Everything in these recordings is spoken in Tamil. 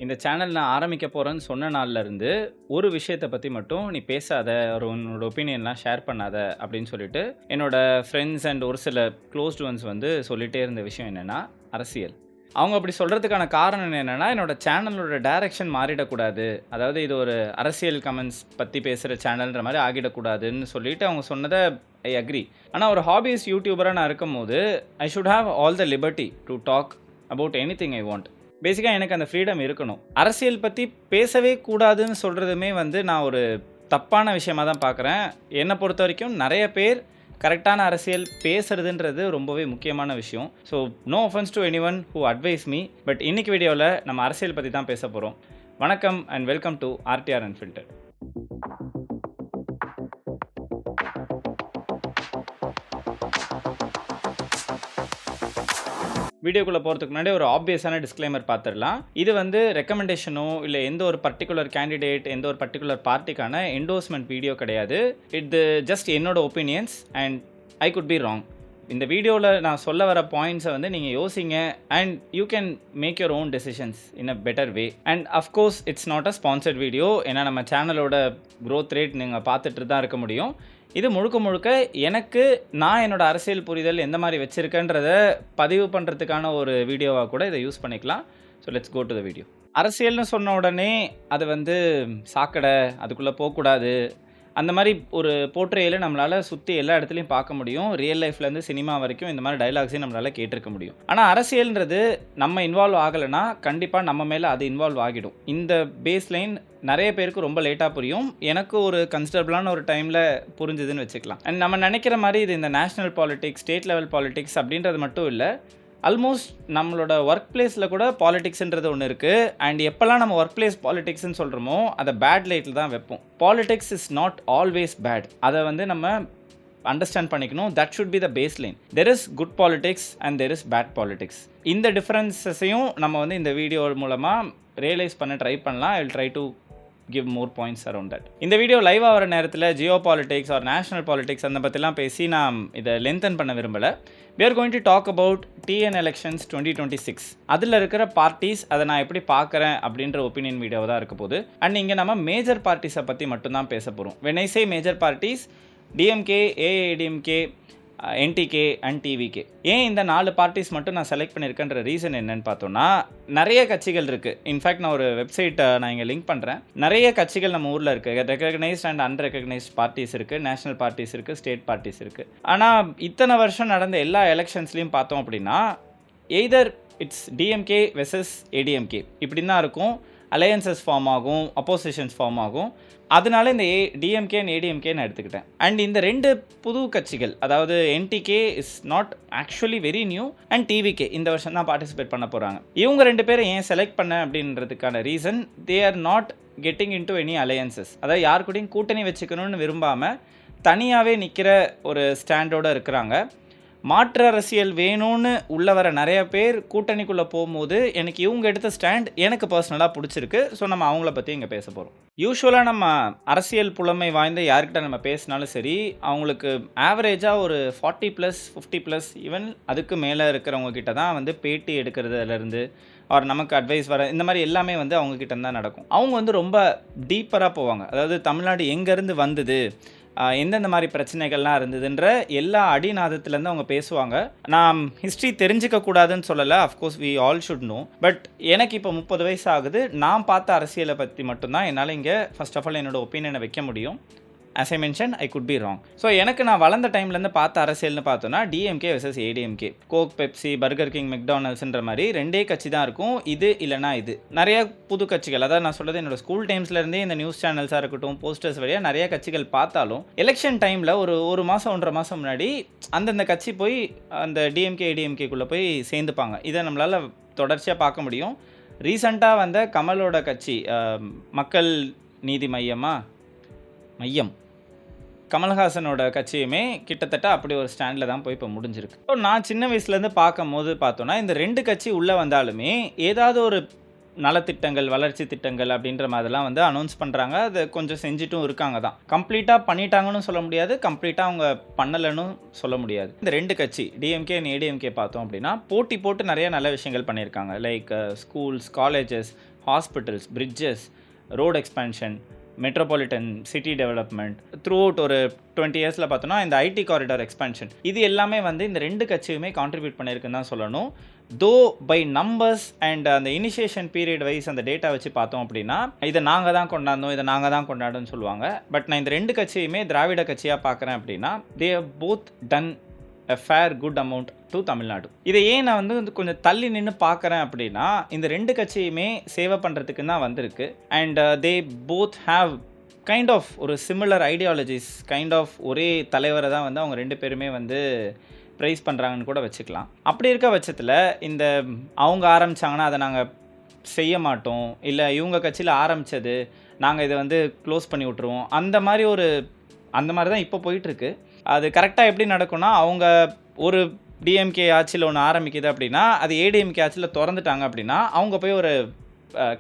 இந்த சேனல் நான் ஆரம்பிக்க போறேன்னு சொன்ன நாள்ல இருந்து, ஒரு விஷயத்த பத்தி மட்டும் "நீ பேசாத, உன்னோட ஒப்பீனியன்லாம் ஷேர் பண்ணாத" அப்படின்னு சொல்லிட்டு, என்னோட ஃப்ரெண்ட்ஸ் அண்ட் ஒரு சில க்ளோஸ்ட் ஒன்ஸ் வந்து சொல்லிட்டே இருந்த விஷயம் என்னன்னா, அரசியல். அவங்க அப்படி சொல்றதுக்கான காரணம் என்னன்னா, என்னோட சேனலோட டைரக்ஷன் மாறிடக்கூடாது. அதாவது இது ஒரு அரசியல் கமெண்ட்ஸ் பத்தி பேசுற சேனல்ன்ற மாரி ஆகிடக்கூடாதுன்னு சொல்லிட்டு அவங்க சொன்னத ஐ அக்ரி. ஆனா ஒரு ஹாபிஸ் யூடியூபரா நான் இருக்கும்போது, I should have all the liberty to talk about anything I want. பேசிக்கா எனக்கு அந்த ஃப்ரீடம் இருக்கணும். அரசியல் பத்தி பேசவே கூடாதுன்னு சொல்றதுமே வந்து நான் ஒரு தப்பான விஷயமா தான் பார்க்குறேன். என்ன பொறுத்தவரைக்கும் நெறைய பேர் கரெக்டான அரசியல் பேசுறதுன்றது ரொம்பவே முக்கியமான விஷயம். So no offence to anyone who advise me. But இன்னைக்கு வீடியோல நம்ம அரசியல் பத்தி தான் பேச போறோம். வணக்கம் and welcome to RTR unfiltered. வீடியோக்குள்ள போறதுக்கு முன்னாடி ஒரு ஆப்வியஸான டிஸ்க்ளைமர் பார்த்துடலாம். இது வந்து ரெக்கமெண்டேஷனோ இல்ல எந்த ஒரு பர்ட்டிகுலர் கேண்டிடேட், எந்த ஒரு பர்ட்டிகுலர் பார்ட்டிக்கான என்டோர்ஸ்மென்ட் வீடியோ கிடையாது. இது ஜஸ்ட் என்னோட opinions and I could be wrong. இந்த வீடியோல நான் சொல்ல வர பாயிண்ட்ஸை வந்து நீங்க யோசிங்க and you can make your own decisions in a better way. And of course it's not a sponsored video. ஏன்னா நம்ம சேனலோட க்ரோத் ரேட் நீங்கள் பார்த்துட்டு தான் இருக்க முடியும். இது முழுக்க முழுக்க எனக்கு நான் என்னோட அரசியல் புரிதல் எந்த மாதிரி வச்சுருக்கேன்றத பதிவு பண்ணுறதுக்கான ஒரு வீடியோவாக கூட இதை யூஸ் பண்ணிக்கலாம். So let's go to the video. அரசியல்னு சொன்ன உடனே அது வந்து சாக்கடை, அதுக்குள்ளே போகக்கூடாது, அந்த மாதிரி ஒரு போர்ட்ரேயலை நம்மளால் சுற்றி எல்லா இடத்துலையும் பார்க்க முடியும். ரியல் லைஃப்லேருந்து சினிமா வரைக்கும் இந்த மாதிரி டைலாக்ஸையும் நம்மளால் கேட்டிருக்க முடியும். ஆனால் அரசியல்ன்றது நம்ம இன்வால்வ் ஆகலைன்னா கண்டிப்பாக நம்ம மேலே அது இன்வால்வ் ஆகிடும். இந்த பேஸ் லைன் நிறைய பேருக்கு ரொம்ப லேட்டாக புரியும். எனக்கு ஒரு கன்சிடரபிளான ஒரு டைமில் புரிஞ்சுதுன்னு வச்சுக்கலாம். அண்ட் நம்ம நினைக்கிற மாதிரி இது இந்த national politics, state level politics அப்படின்றது மட்டும் இல்லை. ஆல்மோஸ்ட் நம்மளோட ஒர்க் பிளேஸில் கூட பாலிடிக்ஸ்ன்றது ஒன்று இருக்குது. அண்ட் எப்போல்லாம் நம்ம ஒர்க் பிளேஸ் பாலிடிக்ஸ்ன்னு சொல்கிறோமோ அதை பேட் லைட்டில் தான் வைப்போம். Politics is not always bad. அதை வந்து நம்ம அண்டர்ஸ்டாண்ட் பண்ணிக்கணும். That should be the base line. There is good politics and there is bad politics. இந்த டிஃப்ரென்ஸஸையும் நம்ம வந்து இந்த வீடியோ மூலமாக ரியலைஸ் பண்ண ட்ரை பண்ணலாம். I will try to give more points around that. இந்த வீடியோ லைவ் ஆகிற நேரத்தில் geopolitics or national politics அந்த பற்றிலாம் பேசி நான் இதை லென்த்தன் பண்ண விரும்பலை. we are going to talk about TN elections 2026. அதில் இருக்கிற பார்ட்டிஸ், அதை நான் எப்படி பார்க்குறேன் அப்படின்ற ஒப்பீனியன் வீடியோ தான் இருக்க போகுது. அண்ட் இங்கே நம்ம மேஜர் பார்ட்டிஸை பற்றி மட்டும்தான் பேச போகிறோம். when I say major parties, DMK, AIADMK, NTK and TVK. ஏன் இந்த 4 பார்ட்டிஸ் மட்டும் நான் செலக்ட் பண்ணியிருக்கேன்ற ரீசன் என்னன்னு பார்த்தோன்னா, நிறைய கட்சிகள் இருக்குது. இன்ஃபேக்ட் நான் ஒரு வெப்சைட்டை நான் இங்கே லிங்க் பண்ணுறேன். நிறைய கட்சிகள் நம்ம ஊரில் இருக்குது. ரெகக்னைஸ்ட் அண்ட் அன்ரெகக்னைஸ்ட் பார்ட்டிஸ் இருக்குது, நேஷனல் பார்ட்டிஸ் இருக்குது, ஸ்டேட் பார்ட்டிஸ் இருக்குது. ஆனால் இத்தனை வருஷம் நடந்த எல்லா எலெக்ஷன்ஸ்லையும் பார்த்தோம் அப்படின்னா either it's DMK versus ADMK இப்படின்னு தான் இருக்கும். அலையன்சஸ் ஃபார்ம் ஆகும், அப்போசிஷன்ஸ் ஃபார்ம் ஆகும். அதனால இந்த DMK அண்ட் ADMK நான் எடுத்துக்கிட்டேன். அண்ட் இந்த 2 புது கட்சிகள், அதாவது NTK is not actually very new and TVK இந்த வருஷம் தான் பார்ட்டிசிபேட் பண்ண போகிறாங்க. இவங்க 2 பேரும் ஏன் செலக்ட் பண்ண அப்படின்றதுக்கான reason, they are not getting in to any alliances. அதாவது யார் கூடயும் கூட்டணி வச்சுக்கணும்னு விரும்பாமல் தனியாகவே நிற்கிற ஒரு ஸ்டாண்டோடு இருக்கிறாங்க. மாற்று அரசியல் வேணும்னு உள்ள வர நிறைய பேர் கூட்டணிக்குள்ளே போகும்போது எனக்கு இவங்க எடுத்த ஸ்டாண்ட் எனக்கு பர்சனலாக பிடிச்சிருக்கு. ஸோ நம்ம அவங்கள பற்றி இங்கே பேச போகிறோம். யூஸ்வலாக நம்ம அரசியல் புலமை வாய்ந்த யார்கிட்ட நம்ம பேசினாலும் சரி, அவங்களுக்கு ஆவரேஜாக ஒரு 40+, 50+, ஈவன் அதுக்கு மேலே இருக்கிறவங்க கிட்ட தான் வந்து பேட்டி எடுக்கிறதுலேருந்து அவர் நமக்கு அட்வைஸ் வர இந்த மாதிரி எல்லாமே வந்து அவங்கக்கிட்ட தான் நடக்கும். அவங்க வந்து ரொம்ப டீப்பராக போவாங்க. அதாவது தமிழ்நாடு எங்கேருந்து வந்தது, எந்தெந்த மாதிரி பிரச்சனைகள்லாம் இருந்ததுன்ற எல்லா அடிநாதத்துலேருந்து அவங்க பேசுவாங்க. நான் ஹிஸ்ட்ரி தெரிஞ்சிக்க கூடாதுன்னு சொல்லலை, of course we all should know. But எனக்கு இப்போ 30 வயசு ஆகுது. நான் பார்த்த அரசியலை பற்றி மட்டும்தான் என்னால் இங்கே ஃபர்ஸ்ட் ஆஃப் ஆல் என்னோடய ஒப்பீனியனை வைக்க முடியும். as I mentioned, I could be wrong. So எனக்கு நான் வளர்ந்த டைம்லேருந்து பார்த்த அரசியல்னு பார்த்தோன்னா DMK versus ADMK, Coke, Pepsi, Burger King, மெக்டானல்ஸ்ன்ற மாதிரி 2 கட்சி தான் இருக்கும். இது இல்லைனா இது. நிறைய புது கட்சிகள், அதாவது நான் சொல்கிறது என்னோடய ஸ்கூல் டைம்ஸ்லேருந்தே இந்த நியூஸ் சேனல்ஸாக இருக்கட்டும், போஸ்டர்ஸ் வழியாக நிறைய கட்சிகள் பார்த்தாலும் எலெக்ஷன் டைமில் ஒரு மாதம் 1.5 மாதம் முன்னாடி அந்தந்த கட்சி போய் அந்த DMK ADMKக்குள்ளே போய் சேர்ந்துப்பாங்க. இதை நம்மளால் தொடர்ச்சியாக பார்க்க முடியும். ரீசண்டாக வந்த கமலோட கட்சி மக்கள் நீதி மையம், கமல்ஹாசனோட கட்சியுமே கிட்டத்தட்ட அப்படி ஒரு ஸ்டாண்டில் தான் போய் இப்போ முடிஞ்சிருக்கு. ஸோ நான் சின்ன வயசுலேருந்து பார்க்கும்போது பார்த்தோன்னா இந்த 2 கட்சி உள்ளே வந்தாலுமே ஏதாவது ஒரு நலத்திட்டங்கள், வளர்ச்சி திட்டங்கள் அப்படின்ற மாதிரிலாம் வந்து அனௌன்ஸ் பண்ணுறாங்க. அது கொஞ்சம் செஞ்சுட்டும் இருக்காங்க தான். கம்ப்ளீட்டாக பண்ணிட்டாங்கன்னு சொல்ல முடியாது, கம்ப்ளீட்டாக அவங்க பண்ணலைன்னு சொல்ல முடியாது. இந்த 2 கட்சி DMK அண்ட் ADMK பார்த்தோம் அப்படின்னா போட்டி போட்டு நிறைய நல்ல விஷயங்கள் பண்ணியிருக்காங்க. Like schools, colleges, hospitals, bridges, road expansion, metropolitan city development, throughout ஒரு 20 இயர்ஸில் பார்த்தோன்னா இந்த ஐடி காரிடார் எக்ஸ்பேன்ஷன், இது எல்லாமே வந்து இந்த 2 கட்சியுமே கான்ட்ரிபியூட் பண்ணியிருக்குன்னு தான் சொல்லணும். தோ பை நம்பர்ஸ் அண்ட் அந்த இனிஷியேஷன் பீரியட் வைஸ் அந்த டேட்டா வச்சு பார்த்தோம் அப்படின்னா இதை நாங்கள் தான் கொண்டாடணும், இதை நாங்கள் தான் கொண்டாடணும்னு சொல்லுவாங்க. பட் நான் இந்த 2 கட்சியுமே திராவிட கட்சியாக பார்க்குறேன் அப்படின்னா they have both done a fair good amount to Tamil Nadu. இதை ஏன் நான் வந்து கொஞ்சம் தள்ளி நின்று பார்க்குறேன் அப்படின்னா இந்த 2 கட்சியுமே சேவை பண்ணுறதுக்கு தான் வந்திருக்கு. And they both have kind of ஒரு சிமிலர் ஐடியாலஜிஸ், கைண்ட் ஆஃப் ஒரே தலைவரை தான் வந்து அவங்க 2 பேருமே வந்து ப்ரைஸ் பண்ணுறாங்கன்னு கூட வச்சுக்கலாம். அப்படி இருக்க பட்சத்தில் இந்த அவங்க ஆரம்பித்தாங்கன்னா அதை நாங்கள் செய்ய மாட்டோம், இல்லை இவங்க கட்சியில் ஆரம்பித்தது நாங்கள் இதை வந்து க்ளோஸ் பண்ணி விட்ருவோம், அந்த மாதிரி தான் இப்போ போயிட்டுருக்கு. அது கரெக்டாக எப்படி நடக்கும்னா அவங்க ஒரு டிஎம்கே ஆட்சியில் ஒன்று ஆரம்பிக்குது அப்படின்னா அது ஏடிஎம்கே ஆட்சியில் திறந்துட்டாங்க அப்படின்னா அவங்க போய் ஒரு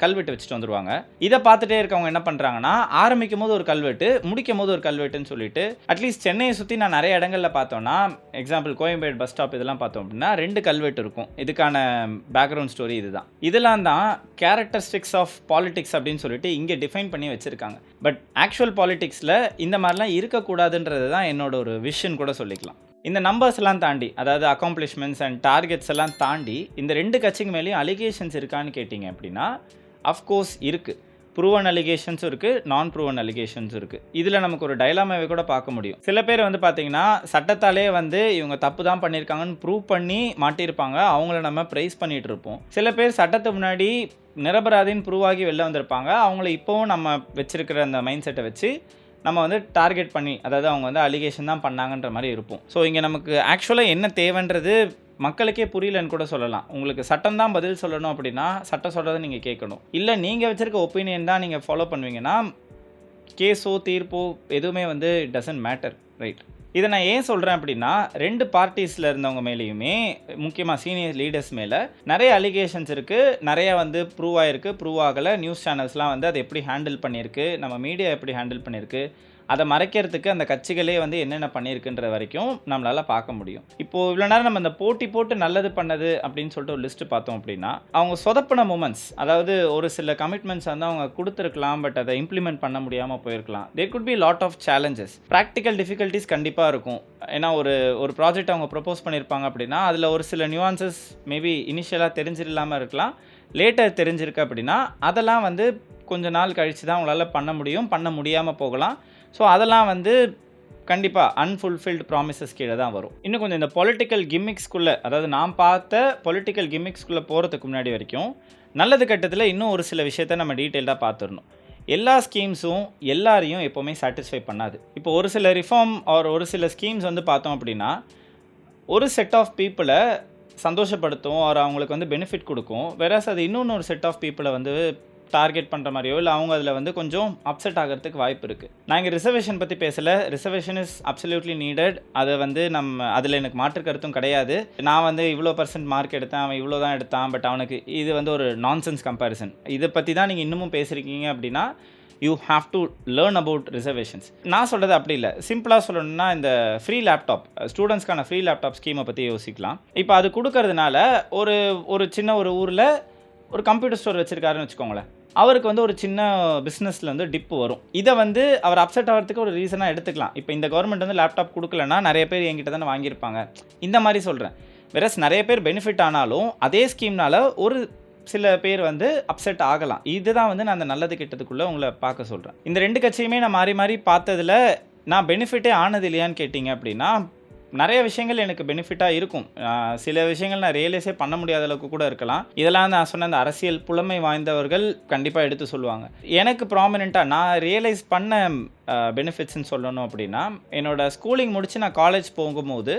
கல்வெட்டு வச்சுட்டு வந்துடுவாங்க. இதை பார்த்துட்டே இருக்கவங்க என்ன பண்ணுறாங்கன்னா ஆரம்பிக்கும் போது ஒரு கல்வெட்டு, முடிக்கும் போது ஒரு கல்வெட்டுன்னு சொல்லிட்டு அட்லீஸ்ட் சென்னையை சுற்றி நான் நிறைய இடங்களில் பார்த்தோன்னா, எக்ஸாம்பிள் கோயம்பேடு பஸ் ஸ்டாப் இதெல்லாம் பார்த்தோம் அப்படின்னா 2 கல்வெட்டு இருக்கும். இதுக்கான பேக்ரவுண்ட் ஸ்டோரி இதுதான். இதெல்லாம் தான் கேரக்டரிஸ்டிக்ஸ் ஆஃப் பாலிடிக்ஸ் அப்படின்னு சொல்லிட்டு இங்கே டிஃபைன் பண்ணி வச்சுருக்காங்க. பட் ஆக்சுவல் பாலிடிக்ஸில் இந்த மாதிரிலாம் இருக்கக்கூடாதுன்றது தான் என்னோட ஒரு விஷன் கூட சொல்லிக்கலாம். இந்த நம்பர்ஸ் எல்லாம் தாண்டி, அதாவது அக்காம்ப்ளிஷ்மெண்ட்ஸ் அண்ட் டார்கெட்ஸ் எல்லாம் தாண்டி இந்த 2 கட்சிக்கு மேலேயும் அலிகேஷன்ஸ் இருக்கான்னு கேட்டிங்க அப்படின்னா அஃப்கோர்ஸ் இருக்குது. ப்ரூவன் அலிகேஷன்ஸும் இருக்குது, நான் ப்ரூவன் அலிகேஷன்ஸும் இருக்குது. இதில் நமக்கு ஒரு டைலாமாவே கூட பார்க்க முடியும். சில பேர் வந்து பார்த்திங்கன்னா சட்டத்தாலே வந்து இவங்க தப்பு தான் பண்ணியிருக்காங்கன்னு ப்ரூவ் பண்ணி மாட்டியிருப்பாங்க, அவங்கள நம்ம ப்ரைஸ் பண்ணிகிட்டு இருப்போம். சில பேர் சட்டத்தை முன்னாடி நிரபராதின்னு ப்ரூவ் ஆகி வெளில வந்திருப்பாங்க, அவங்கள இப்போவும் நம்ம வச்சிருக்கிற அந்த மைண்ட் செட்டை வச்சு நம்ம வந்து டார்கெட் பண்ணி, அதாவது அவங்க வந்து அலிகேஷன் தான் பண்ணாங்கன்ற மாதிரி இருப்போம். ஸோ இங்கே நமக்கு ஆக்சுவலாக என்ன தேவைன்றது மக்களுக்கே புரியலன்னு கூட சொல்லலாம். உங்களுக்கு சட்டம் தான் பதில் சொல்லணும் அப்படின்னா சட்டம் சொல்கிறத நீங்கள் கேட்கணும். இல்லை நீங்கள் வச்சுருக்க ஒப்பீனியன் தான் நீங்கள் ஃபாலோ பண்ணுவீங்கன்னா கேஸோ தீர்ப்போ எதுவுமே வந்து டசன்ட் மேட்டர், ரைட்? இதை நான் ஏன் சொல்கிறேன் அப்படின்னா 2 பார்ட்டிஸில் இருந்தவங்க மேலேயுமே, முக்கியமாக சீனியர் லீடர்ஸ் மேலே நிறைய அலிகேஷன்ஸ் இருக்குது, நிறைய வந்து ப்ரூவ் ஆகிருக்கு, ப்ரூவ் ஆகலை. நியூஸ் சேனல்ஸ்லாம் வந்து அதை எப்படி ஹேண்டில் பண்ணியிருக்கு, நம்ம மீடியா எப்படி ஹேண்டில் பண்ணியிருக்கு, அதை மறைக்கிறதுக்கு அந்த கட்சிகளே வந்து என்னென்ன பண்ணியிருக்குன்ற வரைக்கும் நம்மளால் பார்க்க முடியும். இப்போது இவ்வளோ நேரம் நம்ம இந்த போட்டி போட்டு நல்லது பண்ணது அப்படின்னு சொல்லிட்டு ஒரு லிஸ்ட்டு பார்த்தோம் அப்படின்னா அவங்க சொதப்பின மூமெண்ட்ஸ், அதாவது ஒரு சில கமிட்மெண்ட்ஸ் வந்து அவங்க கொடுத்துருக்கலாம், பட் அதை இம்ப்ளிமெண்ட் பண்ண முடியாமல் போயிருக்கலாம். There could be lot of challenges, practical difficulties கண்டிப்பாக இருக்கும். ஏன்னா ஒரு ப்ராஜெக்ட் அவங்க ப்ரப்போஸ் பண்ணியிருப்பாங்க அப்படின்னா அதில் ஒரு சில நியூவான்சஸ் மேபி இனிஷியலாக தெரிஞ்சிடலாமல் இருக்கலாம், லேட்டர் தெரிஞ்சிருக்கு அப்படின்னா அதெல்லாம் வந்து கொஞ்ச நாள் கழித்து தான் அவங்களால பண்ண முடியாமல் போகலாம். ஸோ அதெல்லாம் வந்து கண்டிப்பாக அன்ஃபுல்ஃபில்டு ப்ராமிசஸ் கீழே தான் வரும். இன்னும் கொஞ்சம் இந்த பொலிட்டிக்கல் கிம்மிக்ஸ்குள்ளே, அதாவது நான் பார்த்த பொலிட்டிக்கல் கிம்மிக்ஸ்குள்ளே போகிறதுக்கு முன்னாடி வரைக்கும் நல்லது கட்டத்தில் இன்னும் ஒரு சில விஷயத்தை நம்ம டீட்டெயில்டாக பார்த்துடணும். எல்லா ஸ்கீம்ஸும் எல்லாரையும் எப்போவுமே சாட்டிஸ்ஃபை பண்ணாது. இப்போ ஒரு சில ரிஃபார்ம் ஒரு சில ஸ்கீம்ஸ் வந்து பார்த்தோம் அப்படின்னா ஒரு செட் ஆஃப் பீப்புளை சந்தோஷப்படுத்தும், அவங்களுக்கு வந்து பெனிஃபிட் கொடுக்கும். வேறஸ் அது இன்னொன்று செட் ஆஃப் பீப்புளை வந்து டார்கெட் பண்ணுற மாதிரியோ இல்லை அவங்க அதில் வந்து கொஞ்சம் அப்செட் ஆகிறதுக்கு வாய்ப்பு இருக்குது. நான் இங்கே ரிசர்வேஷன் பற்றி பேசலை, ரிசர்வேஷன் இஸ் அப்சல்யூட்லி நீடட். அதை வந்து அதில் எனக்கு மாற்று கருத்தும் கிடையாது. நான் வந்து இவ்வளோ % மார்க் எடுத்தேன், அவன் இவ்வளோ தான் எடுத்தான், பட் அவனுக்கு இது வந்து ஒரு நான்சென்ஸ் கம்பேரிசன். இதை பற்றி தான் நீங்கள் இன்னமும் பேசுகிறீங்க அப்படின்னா you have to learn about reservations. நான் சொல்கிறது அப்படி இல்லை. சிம்பிளாக சொல்லணும்னா இந்த ஃப்ரீ லேப்டாப், ஸ்டூடெண்ட்ஸ்க்கான ஃப்ரீ லேப்டாப் ஸ்கீமை பற்றி யோசிக்கலாம். இப்போ அது கொடுக்கறதுனால ஒரு சின்ன ஒரு ஊரில் ஒரு கம்ப்யூட்டர் ஸ்டோர் வச்சுருக்காருன்னு வச்சுக்கோங்களேன், அவருக்கு வந்து ஒரு சின்ன பிஸ்னஸில் வந்து டிப்பு வரும். இதை வந்து அவர் அப்செட் ஆகிறதுக்கு ஒரு ரீசனாக எடுத்துக்கலாம். இப்போ இந்த கவர்மெண்ட் வந்து லேப்டாப் கொடுக்கலன்னா நிறைய பேர் என்கிட்ட தானே வாங்கியிருப்பாங்க, இந்த மாதிரி சொல்கிறேன். வேறஸ் நிறைய பேர் பெனிஃபிட் ஆனாலும் அதே ஸ்கீம்னால் ஒரு சில பேர் வந்து அப்செட் ஆகலாம். இதுதான் வந்து நான் அந்த நல்லது கெட்டதுக்குள்ளே உங்களை பார்க்க சொல்கிறேன். இந்த 2 கட்சியுமே நான் மாறி மாறி பார்த்ததில் நான் பெனிஃபிட்டே ஆனது இல்லையான்னு கேட்டிங்க அப்படின்னா நிறைய விஷயங்கள் எனக்கு பெனிஃபிட்டாக இருக்கும். சில விஷயங்கள் நான் ரியலைஸே பண்ண முடியாத அளவுக்கு கூட இருக்கலாம். இதெல்லாம் நான் சொன்ன அந்த அரசியல் புலமை வாய்ந்தவர்கள் கண்டிப்பாக எடுத்து சொல்லுவாங்க. எனக்கு ப்ராமினெண்ட்டாக நான் ரியலைஸ் பண்ண பெனிஃபிட்ஸ்ன்னு சொல்லணும் அப்படின்னா, என்னோடய ஸ்கூலிங் முடித்து நான் காலேஜ் போகும்போது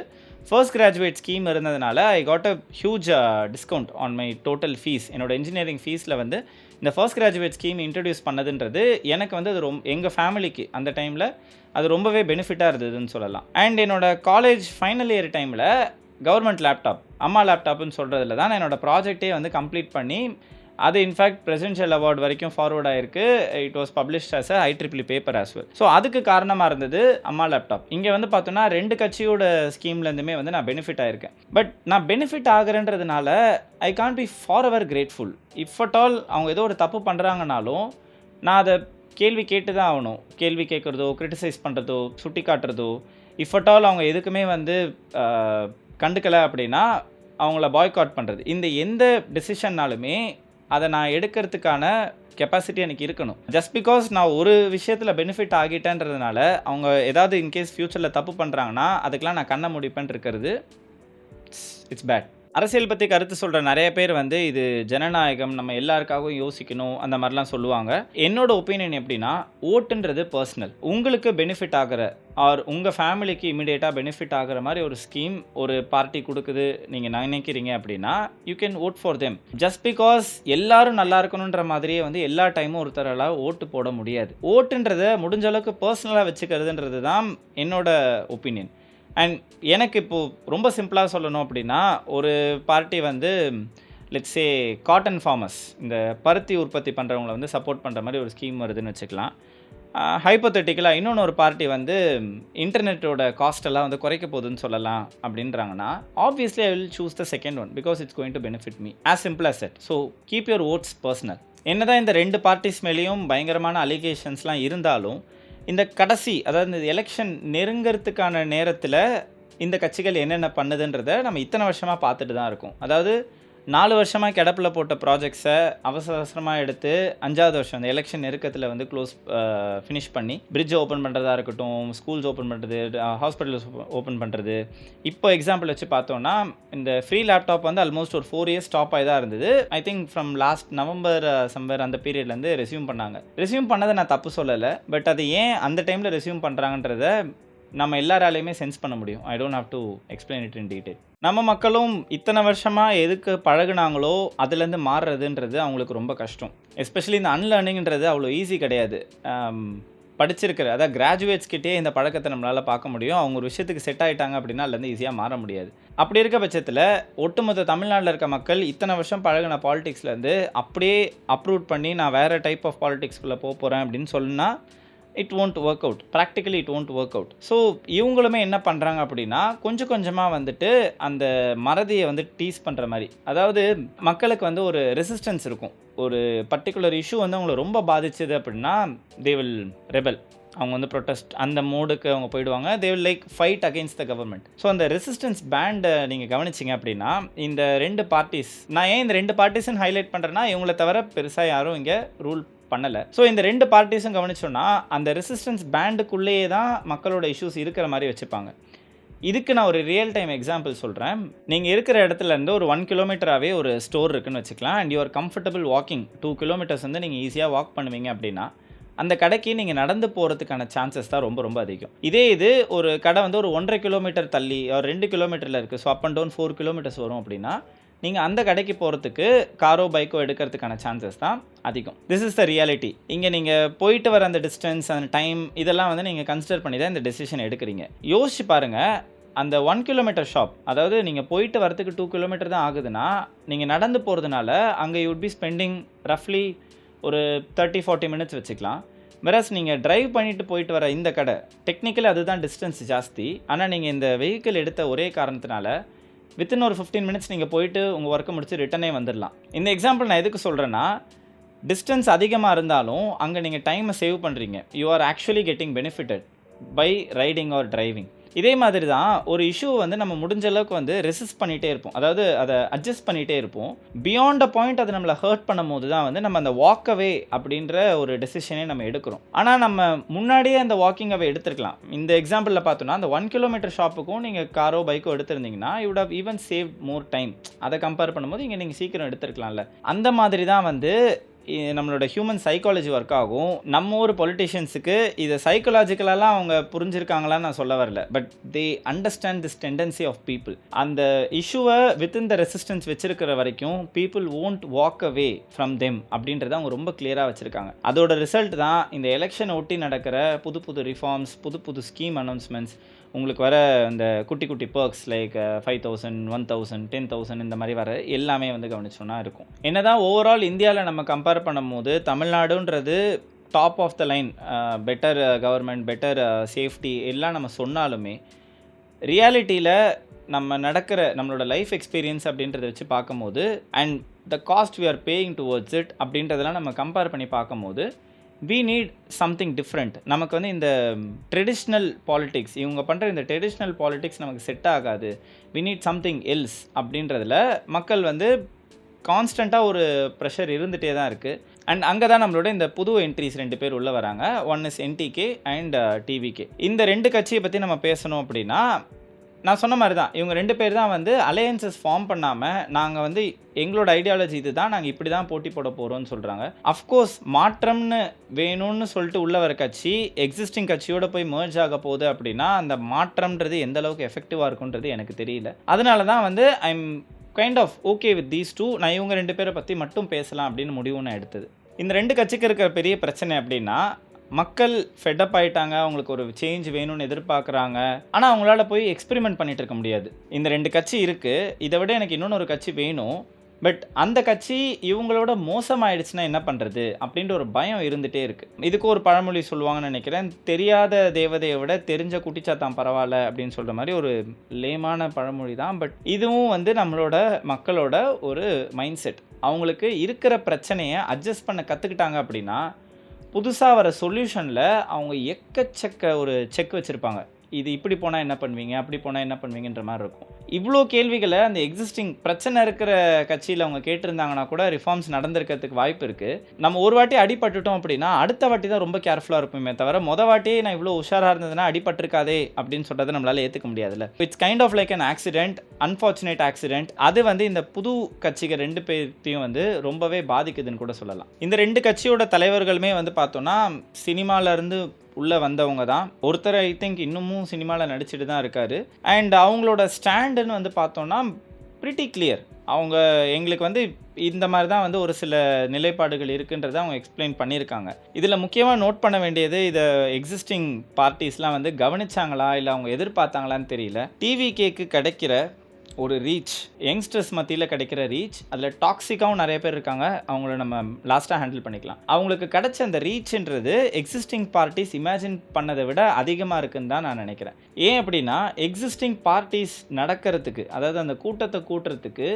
ஃபர்ஸ்ட் கிராஜுவேட் ஸ்கீம் இருந்ததுனால I got a huge discount on my total fees. என்னோடய இன்ஜினியரிங் ஃபீஸில் வந்து இந்த ஃபர்ஸ்ட் கிராஜுவேட் ஸ்கீம் இன்ட்ரடியூஸ் பண்ணதுன்றது எனக்கு வந்து அது எங்கள் ஃபேமிலிக்கு அந்த டைமில் அது ரொம்பவே பெனிஃபிட்டாக இருந்ததுன்னு சொல்லலாம். அண்ட் என்னோடய காலேஜ் ஃபைனல் இயர் டைமில் கவர்மெண்ட் லேப்டாப், அம்மா லேப்டாப்னு சொல்கிறதுல தான் நான் என்னோடய ப்ராஜெக்டே வந்து கம்ப்ளீட் பண்ணி அது இன்ஃபேக்ட் பிரசிடென்ஷியல் அவார்டு வரைக்கும் ஃபார்வர்ட் ஆயிருக்கு. It was published as a IEEE paper as well. So அதுக்கு காரணமாக இருந்தது அம்மா லேப்டாப். இங்கே வந்து பார்த்தோன்னா 2 கட்சியோட ஸ்கீம்லேருந்துமே வந்து நான் பெனிஃபிட் ஆயிருக்கேன். பட் நான் பெனிஃபிட் ஆகிறேன்றதுனால I can't be forever grateful. If at all அவங்க ஏதோ ஒரு தப்பு பண்ணுறாங்கனாலும் நான் அதை கேள்வி கேட்டு தான் ஆகணும். கேள்வி கேட்குறதோ, கிரிட்டிசைஸ் பண்ணுறதோ, சுட்டி காட்டுறதோ, இஃப் அட் ஆல் அவங்க எதுக்குமே வந்து கண்டுக்கலை அப்படின்னா அவங்கள பாய்காட் பண்ணுறது. இந்த எந்த டெசிஷன்னாலுமே அதை நான் எடுக்கிறதுக்கான கெப்பாசிட்டி எனக்கு இருக்கணும். ஜஸ்ட் பிகாஸ் நான் ஒரு விஷயத்தில் பெனிஃபிட் ஆகிட்டேன்றதுனால அவங்க ஏதாவது இன்கேஸ் ஃப்யூச்சரில் தப்பு பண்ணுறாங்கன்னா அதுக்கெலாம் நான் கண்ணை முடிப்பேன் இருக்கிறது இட்ஸ் பேட். அரசியல் பற்றி கருத்து சொல்கிற நிறைய பேர் வந்து இது ஜனநாயகம், நம்ம எல்லாருக்காகவும் யோசிக்கணும் அந்த மாதிரிலாம் சொல்லுவாங்க. என்னோட ஒப்பீனியன் எப்படின்னா, ஓட்டுன்றது பர்சனல். உங்களுக்கு பெனிஃபிட் ஆகிற ஆர் உங்கள் ஃபேமிலிக்கு இமீடியட்டாக பெனிஃபிட் ஆகிற மாதிரி ஒரு ஸ்கீம் ஒரு பார்ட்டி கொடுக்குது நீங்கள் நினைக்கிறீங்க அப்படின்னா you can vote for them. Just because எல்லாரும் நல்லா இருக்கணுன்ற மாதிரியே வந்து எல்லா டைமும் ஒருத்தரால் ஓட்டு போட முடியாது. ஓட்டுன்றதை முடிஞ்ச அளவுக்கு பர்சனலாக வச்சுக்கிறதுன்றது தான் என்னோட ஒப்பீனியன். அண்ட் எனக்கு இப்போது ரொம்ப சிம்பிளாக சொல்லணும் அப்படின்னா, ஒரு பார்ட்டி வந்து லெட்ஸ் சே காட்டன் ஃபார்மர்ஸ், இந்த பருத்தி உற்பத்தி பண்ணுறவங்களை வந்து சப்போர்ட் பண்ணுற மாதிரி ஒரு ஸ்கீம் வருதுன்னு வச்சுக்கலாம். ஹைப்போதெட்டிக்கலாக இன்னொன்று ஒரு பார்ட்டி வந்து இன்டர்நெட்டோட காஸ்ட்டெல்லாம் வந்து குறைக்க போகுதுன்னு சொல்லலாம் அப்படின்றாங்கன்னா obviously I will choose the second one because it's going to benefit me as simple as that. So keep your votes personal. என்னதான் இந்த 2 பார்ட்டிஸ் மேலேயும் பயங்கரமான அலிகேஷன்ஸ்லாம் இருந்தாலும் இந்த கடைசி, அதாவது இந்த எலெக்ஷன் நெருங்கிறதுக்கான நேரத்தில் இந்த கட்சிகள் என்னென்ன பண்ணுதுன்றதை நம்ம இத்தனை வருஷமாக பார்த்துட்டு தான் இருக்கோம். அதாவது 4 வருஷமாக கிடப்பில் போட்ட ப்ராஜெக்ட்ஸை அவசரமாக எடுத்து 5வது வருஷம் அந்த எலெக்ஷன் நெருக்கத்தில் வந்து ஃபினிஷ் பண்ணி பிரிட்ஜ் ஓப்பன் பண்ணுறதா இருக்கட்டும், ஸ்கூல்ஸ் ஓப்பன் பண்ணுறது, ஹாஸ்பிட்டல்ஸ் ஓப்பன் பண்ணுறது. இப்போ எக்ஸாம்பிள் வச்சு பார்த்தோன்னா இந்த ஃப்ரீ லேப்டாப் வந்து ஆல்மோஸ்ட் ஒரு 4 இயர்ஸ் ஸ்டாப் ஆகி தான் இருந்தது. I think from last November somewhere அந்த பீரியட்லேருந்து ரெஸ்யூம் பண்ணாங்க. ரெஸ்யூம் பண்ணதை நான் தப்பு சொல்லலை, பட் அது ஏன் அந்த டைமில் ரெஸ்யூம் பண்ணுறாங்கன்றத நம்ம எல்லாராலையுமே சென்ஸ் பண்ண முடியும். I don't have to explain it in detail. நம்ம மக்களும் இத்தனை வருஷமாக எதுக்கு பழகுனாங்களோ அதுலேருந்து மாறுறதுன்றது அவங்களுக்கு ரொம்ப கஷ்டம். எஸ்பெஷலி இந்த அன்லேர்னிங்கிறது அவ்வளோ ஈஸி கிடையாது. படிச்சிருக்கிற அதாவது கிராஜுவேட்ஸ்கிட்டே இந்த பழக்கத்தை நம்மளால் பார்க்க முடியும். அவங்க ஒரு விஷயத்துக்கு செட் ஆகிட்டாங்க அப்படின்னா அதுலேருந்து ஈஸியாக மாற முடியாது. அப்படி இருக்க பட்சத்தில் ஒட்டுமொத்த தமிழ்நாட்டில் இருக்க மக்கள் இத்தனை வருஷம் பழகின பாலிடிக்ஸ்லேருந்து அப்படியே அப்ரூவ் பண்ணி நான் வேறு டைப் ஆஃப் பாலிடிக்ஸ்குள்ளே போகிறேன் அப்படின்னு சொன்னால் it won't work out. Practically it won't work out. So இவங்களுமே என்ன பண்ணுறாங்க அப்படின்னா கொஞ்சம் கொஞ்சமாக வந்துட்டு அந்த மறதியை வந்து டீஸ் பண்ணுற மாதிரி, அதாவது மக்களுக்கு வந்து ஒரு ரெசிஸ்டன்ஸ் இருக்கும். ஒரு பர்டிகுலர் இஷ்யூ வந்து அவங்கள ரொம்ப பாதிச்சது அப்படின்னா தே வில் ரெபல். அவங்க வந்து ப்ரொட்டஸ்ட் அந்த மோடுக்கு அவங்க போயிடுவாங்க. They will like fight against the government. So அந்த ரெசிஸ்டன்ஸ் பேண்டை நீங்கள் கவனிச்சிங்க அப்படின்னா இந்த 2 பார்ட்டிஸ், நான் ஏன் இந்த 2 பார்ட்டிஸ்ன்னு ஹைலைட் பண்ணுறேன்னா இவங்களை தவிர பெருசாக யாரும் இங்கே ரூல் பண்ணலை. ஸோ இந்த 2 பார்ட்டிஸும் கவனிச்சோன்னா அந்த ரெசிஸ்டன்ஸ் பேண்டுக்குள்ளேயே தான் மக்களோட இஷ்யூஸ் இருக்கிற மாதிரி வச்சுப்பாங்க. இதுக்கு நான் ஒரு ரியல் டைம் எக்ஸாம்பிள் சொல்கிறேன். நீங்கள் இருக்கிற இடத்துலேருந்து ஒரு 1 கிலோமீட்டராகவே ஒரு ஸ்டோர் இருக்குன்னு வச்சுக்கலாம். And you're comfortable walking 2 kilometres வந்து நீங்கள் ஈஸியாக வாக் பண்ணுவீங்க அப்படின்னா அந்த கடைக்கு நீங்கள் நடந்து போகிறதுக்கான சான்சஸ் தான் ரொம்ப ரொம்ப அதிகம். இதே இது ஒரு கடை வந்து ஒரு 1.5 கிலோமீட்டர் தள்ளி ஒரு 2 கிலோமீட்டரில் இருக்குது, so up and down 4 kilometres வரும் அப்படின்னா நீங்கள் அந்த கடைக்கு போகிறதுக்கு காரோ பைக்கோ எடுக்கிறதுக்கான சான்சஸ் தான் அதிகம். This is the reality. இங்கே நீங்கள் போயிட்டு வர அந்த டிஸ்டன்ஸ், அந்த டைம், இதெல்லாம் வந்து நீங்கள் கன்சிடர் பண்ணி தான் இந்த டெசிஷன் எடுக்கிறீங்க. யோசிச்சு பாருங்கள், அந்த 1 கிலோமீட்டர் ஷாப், அதாவது நீங்கள் போயிட்டு வரத்துக்கு 2 கிலோமீட்டர் தான் ஆகுதுன்னா நீங்கள் நடந்து போகிறதுனால அங்கே யூட் பி ஸ்பெண்டிங் ரஃப்லி ஒரு 30-40 மினிட்ஸ் வச்சுக்கலாம். வெரஸ் நீங்கள் ட்ரைவ் பண்ணிவிட்டு போயிட்டு வர இந்த கடை டெக்னிக்கலி அதுதான் டிஸ்டன்ஸ் ஜாஸ்தி. ஆனால் நீங்கள் இந்த வெஹிக்கிள் எடுத்த ஒரே காரணத்தினால வித்தின் ஒரு 15 மினிட்ஸ் நீங்கள் போயிட்டு உங்கள் ஒர்க்கை முடிச்சு ரிட்டனே வந்துடலாம். இந்த எக்ஸாம்பிள் நான் எதுக்கு சொல்கிறேன்னா, டிஸ்டன்ஸ் அதிகமாக இருந்தாலும் அங்கே நீங்கள் டைமை சேவ் பண்ணுறீங்க. You are actually getting benefited by riding or driving. இதே மாதிரி தான் ஒரு இஷ்யூ வந்து நம்ம முடிஞ்ச அளவுக்கு வந்து ரெசிஸ்ட் பண்ணிகிட்டே இருப்போம், அதாவது அதை அட்ஜஸ்ட் பண்ணிகிட்டே இருப்போம். பியாண்ட் அ பாயிண்ட் அதை நம்மளை ஹர்ட் பண்ணும் போது தான் வந்து நம்ம அந்த வாக் அவே அப்படின்ற ஒரு டெசிஷனே நம்ம எடுக்கிறோம். ஆனால் நம்ம முன்னாடியே அந்த வாக்கிங் அவே எடுத்துருக்கலாம். இந்த எக்ஸாம்பிளில் பார்த்தோன்னா அந்த 1 கிலோமீட்டர் ஷாப்புக்கும் நீங்கள் காரோ பைக்கோ எடுத்திருந்தீங்கன்னா you would have even save more time. அதை கம்பேர் பண்ணும்போது இங்கே நீங்கள் சீக்கிரம் எடுத்துருக்கலாம்ல. அந்த மாதிரி தான் வந்து நம்மளோட ஹியூமன் சைக்காலஜி ஒர்க் ஆகும். நம்ம ஒரு பொலிட்டிஷியன்ஸுக்கு இதை சைக்காலஜிக்கலாலாம் அவங்க புரிஞ்சிருக்காங்களான்னு நான் சொல்ல வரல, but they understand this tendency of people. அந்த இஷ்யூவை வித்தின் த ரெசிஸ்டன்ஸ் வச்சிருக்கிற வரைக்கும் people won't walk away from them அப்படின்றத அவங்க ரொம்ப கிளியராக வச்சுருக்காங்க. அதோட ரிசல்ட் தான் இந்த எலெக்ஷன் ஒட்டி நடக்கிற புது புது ரிஃபார்ம்ஸ், புது புது ஸ்கீம் அனௌன்ஸ்மெண்ட்ஸ், உங்களுக்கு வர அந்த குட்டி குட்டி பெர்க்ஸ் லைக் 5000, 1000, 10,000 இந்த மாதிரி வர எல்லாமே வந்து கவனிச்சோன்னா இருக்கும். என்னதான் ஓவரால் இந்தியாவில் நம்ம கம்பேர் பண்ணும்போது தமிழ்நாடுன்றது top of the line, better government, better safety எல்லாம் நம்ம சொன்னாலுமே ரியாலிட்டியில் நம்ம நம்மளோட லைஃப் எக்ஸ்பீரியன்ஸ் அப்படின்றத வச்சு பார்க்கும்போது and the cost we are paying towards it அப்படின்றதெல்லாம் நம்ம கம்பேர் பண்ணி பார்க்கும்போது we need something different. நமக்கு வந்து இந்த ட்ரெடிஷ்னல் பாலிட்டிக்ஸ், இவங்க பண்ணுற இந்த ட்ரெடிஷ்னல் பாலிட்டிக்ஸ் நமக்கு செட் ஆகாது, we need something else அப்படின்றதுல மக்கள் வந்து கான்ஸ்டண்ட்டாக ஒரு ப்ரெஷர் இருந்துகிட்டே தான் இருக்குது. அண்ட் அங்கே தான் நம்மளோட இந்த புது என்ட்ரிஸ் 2 பேர் உள்ளே வராங்க. One is NTK and TVK. இந்த 2 கட்சியை பற்றி நம்ம பேசணும் அப்படின்னா நான் சொன்ன மாதிரி தான், இவங்க 2 பேர் தான் வந்து அலையன்சஸ் ஃபார்ம் பண்ணாமல் நாங்கள் வந்து எங்களோட ஐடியாலஜி இது தான், நாங்கள் இப்படி தான் போட்டி போட போகிறோம்னு சொல்கிறாங்க. அஃப்கோர்ஸ் மாற்றம்னு வேணும்னு சொல்லிட்டு உள்ள வர கட்சி எக்ஸிஸ்டிங் கட்சியோட போய் மர்ஜ் ஆக போகுது அப்படின்னா அந்த மாற்றம்ன்றது எந்த அளவுக்கு எஃபெக்டிவாக இருக்குன்றது எனக்கு தெரியல. அதனால தான் வந்து I'm kind of okay with these two. நான் இவங்க 2 பேரை பற்றி மட்டும் பேசலாம் அப்படின்னு முடிவு நான் எடுத்தது. இந்த 2 கட்சிக்கு இருக்கிற பெரிய பிரச்சனை அப்படின்னா மக்கள் ஃபெட்டப் ஆகிட்டாங்க, அவங்களுக்கு ஒரு சேஞ்ச் வேணும்னு எதிர்பார்க்குறாங்க. ஆனால் அவங்களால போய் எக்ஸ்பெரிமெண்ட் பண்ணிகிட்டு இருக்க முடியாது. இந்த 2 கட்சி இருக்குது, இதை விட எனக்கு இன்னொன்று கட்சி வேணும், பட் அந்த கட்சி இவங்களோட மோசமாயிடுச்சுன்னா என்ன பண்ணுறது அப்படின்ற ஒரு பயம் இருந்துகிட்டே இருக்குது. இதுக்கு ஒரு பழமொழி சொல்லுவாங்கன்னு நினைக்கிறேன், தெரியாத தேவதையை விட தெரிஞ்ச குட்டிச்சாத்தான் பரவாயில்ல அப்படின்னு சொல்கிற மாதிரி ஒரு லேமான பழமொழி தான். பட் இதுவும் வந்து நம்மளோட மக்களோட ஒரு மைண்ட் செட். அவங்களுக்கு இருக்கிற பிரச்சனையை அட்ஜஸ்ட் பண்ண கற்றுக்கிட்டாங்க அப்படின்னா புதுசாக வர சொல்யூஷனில் அவங்க எக்கச்சக்க ஒரு செக் வச்சுருப்பாங்க. இது இப்படி போனால் என்ன பண்ணுவீங்க, அப்படி போனால் என்ன பண்ணுவீங்கன்ற மாதிரி இருக்கும். இவ்வளோ கேள்விகளை அந்த எக்ஸிஸ்டிங் பிரச்சனை இருக்கிற கட்சியில் அவங்க கேட்டிருந்தாங்கன்னா கூட ரிஃபார்ம்ஸ் நடந்திருக்கிறதுக்கு வாய்ப்பு இருக்குது. நம்ம ஒரு வாட்டி அடிபட்டுட்டோம் அப்படின்னா அடுத்த வாட்டி தான் ரொம்ப கேர்ஃபுல்லாக இருப்போமே தவிர வாட்டியே நான் இவ்வளோ உஷாராக இருந்ததுன்னா அடிபட்டிருக்காதே அப்படின்னு சொல்கிறத நம்மளால் ஏற்றுக்க முடியாதுல்ல. It's kind of like an accident, unfortunate accident. அது வந்து இந்த புது கட்சிகள் 2 பேர்த்தையும் வந்து ரொம்பவே பாதிக்குதுன்னு கூட சொல்லலாம். இந்த 2 கட்சியோட தலைவர்களுமே வந்து பார்த்தோன்னா சினிமாவிலேருந்து உள்ளே வந்தவங்க தான். ஒருத்தர் ஐ திங்க் இன்னமும் சினிமாவில் நடிச்சுட்டு தான் இருக்கார். அண்ட் அவங்களோட ஸ்டாண்டுன்னு வந்து பார்த்தோன்னா ப்ரிட்டி கிளியர். அவங்க எங்களுக்கு வந்து இந்த மாதிரி தான் வந்து ஒரு சில நிலைப்பாடுகள் இருக்குன்றதை அவங்க எக்ஸ்பிளைன் பண்ணியிருக்காங்க. இதில் முக்கியமாக நோட் பண்ண வேண்டியது, இதை எக்ஸிஸ்டிங் பார்ட்டிஸ்லாம் வந்து கவனிச்சாங்களா இல்லை அவங்க எதிர்பார்த்தாங்களான்னு தெரியல. டிவிகேக்கு கிடைக்கிற ஒரு ரீச், யங்ஸ்டர்ஸ் மத்தியில் கிடைக்கிற ரீச், அதில் டாக்ஸிக்காகவும் நிறைய பேர் இருக்காங்க, அவங்கள நம்ம லாஸ்ட்டாக ஹேண்டில் பண்ணிக்கலாம். அவங்களுக்கு கிடைச்ச அந்த ரீச்ன்றது எக்ஸிஸ்டிங் பார்ட்டிஸ் இமேஜின் பண்ணதை விட அதிகமாக இருக்குன்னு தான் நான் நினைக்கிறேன். ஏன் அப்படின்னா எக்ஸிஸ்டிங் பார்ட்டிஸ் நடக்கிறதுக்கு, அதாவது அந்த கூட்டத்தை கூட்டுறதுக்கு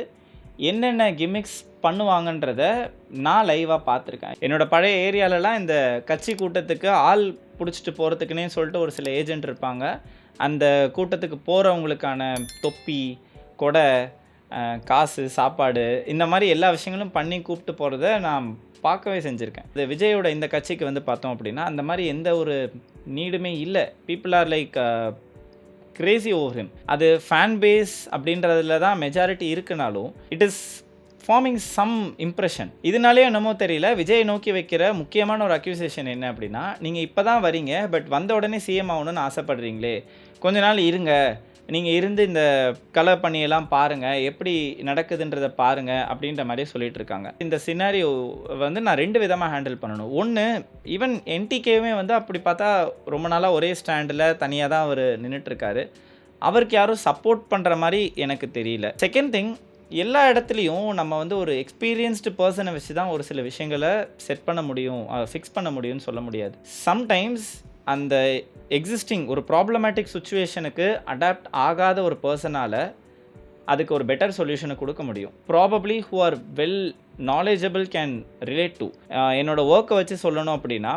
என்னென்ன கிமிக்ஸ் பண்ணுவாங்கன்றத நான் லைவாக பார்த்துருக்கேன். என்னோடய பழைய ஏரியாலலாம் இந்த கட்சி கூட்டத்துக்கு ஆள் பிடிச்சிட்டு போகிறதுக்குன்னே சொல்லிட்டு ஒரு சில ஏஜென்ட் இருப்பாங்க. அந்த கூட்டத்துக்கு போகிறவங்களுக்கான தொப்பி, கொடை, காசு, சாப்பாடு, இந்த மாதிரி எல்லா விஷயங்களும் பண்ணி கூப்பிட்டு போகிறத நான் பார்க்கவே செஞ்சுருக்கேன். இந்த விஜயோட இந்த கட்சிக்கு வந்து பார்த்தோம் அப்படின்னா அந்த மாதிரி எந்த ஒரு நீடுமே இல்லை. People are like crazy over him. அது ஃபேன் பேஸ் அப்படின்றதுல தான் மெஜாரிட்டி இருக்குனாலும் it is forming some impression. இதனாலே என்னமோ தெரியல, விஜய் நோக்கி வைக்கிற முக்கியமான ஒரு அக்யூசேஷன் என்ன அப்படின்னா, நீங்கள் இப்போ தான் வரீங்க, பட் வந்த உடனே சிஎம் ஆகணும்னு ஆசைப்படுறீங்களே, கொஞ்ச நாள் இருங்க, நீங்கள் இருந்து இந்த கலை பணியெல்லாம் பாருங்கள், எப்படி நடக்குதுன்றதை பாருங்கள் அப்படின்ற மாதிரி சொல்லிட்டு இருக்காங்க. இந்த சினாரியோ வந்து நான் 2 விதமாக ஹேண்டில் பண்ணணும். ஒன்று, ஈவன் என்டிகேவே வந்து அப்படி பார்த்தா ரொம்ப நாளாக ஒரே ஸ்டாண்டில் தனியாக தான் அவர் நின்றுட்டுருக்காரு. அவருக்கு யாரும் சப்போர்ட் பண்ணுற மாதிரி எனக்கு தெரியல. செகண்ட் திங், எல்லா இடத்துலையும் நம்ம வந்து ஒரு எக்ஸ்பீரியன்ஸ்டு பர்சனை வச்சு தான் ஒரு சில விஷயங்களை செட் பண்ண முடியும், ஃபிக்ஸ் பண்ண முடியும்னு சொல்ல முடியாது. சம்டைம்ஸ் அந்த எக்ஸிஸ்டிங் ஒரு ப்ராப்ளமேட்டிக் சுச்சுவேஷனுக்கு அடாப்ட் ஆகாத ஒரு பர்சனால் அதுக்கு ஒரு பெட்டர் சொல்யூஷனை கொடுக்க முடியும். Probably who are well knowledgeable can relate to. என்னோடய ஒர்க்கை வச்சு சொல்லணும் அப்படின்னா,